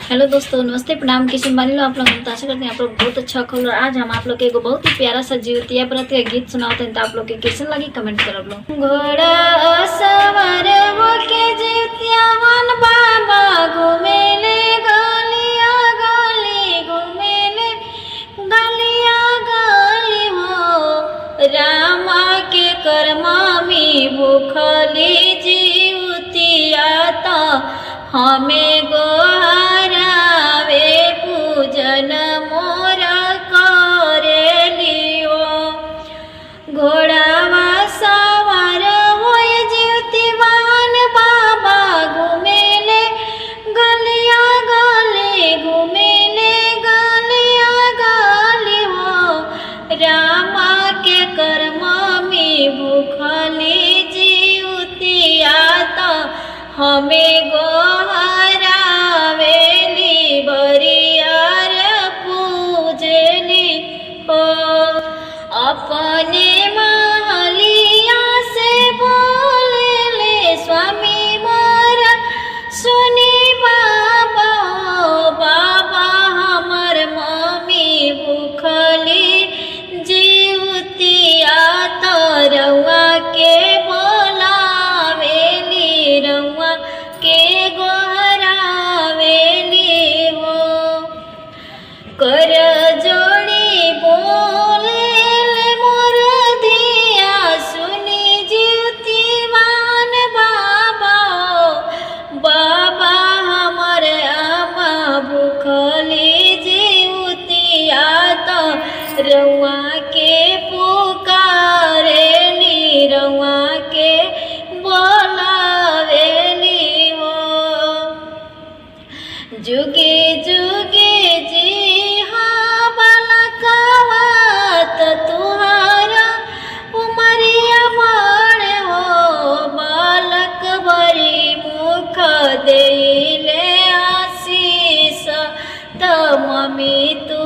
Hello दोस्तों, नमस्ते, प्रणाम। किशन बानी लो आप लोग। तो आशा करते हैं आप लोग बहुत अच्छा खोल। आज हम आप लोग के एगो बहुत ही प्यारा सा जीवतिया प्रति का गीत सुनाते हैं। तो आप लोग के कैसन लगी कमेंट करब लो। घोड़ा सवार होके जीवतिया वन बाबा घूमेले गलिया गली, घूमेले गलिया गली हो। रामा के कर्मा में भूखली जीवतिया तो हमें गोहरावे पूजन मोर करेलियो। घोड़ावा सवार होय जीवतिवान बाबा घूमेले गलिया गली, घूमेले गलिया गली हो। रामा के कर्मा में भूखली जीवतिया तो हमें गोहरावेली बरियार पूजली हो। अपने महलिया से बोलेले स्वामी मोरा सुनी बाबा, बाबा हमर मम्मी भूखली जीवतिया तो रउआ के बोलावेली, रउआ के गोहरावेली हो। कर जोड़ी बोलेले मोर धिया सुनी जीवतिवान बाबा, बाबा हमर आमा भूखली जीवतिया तो रउआ के पुकारेली, रउआ के बोलावेली हो। जुगे जुगे जी हाँ बालकवा तो तुहारा उमरिया बड़े हो। बालक भरी मुख देले आशीष तो मम्मी तू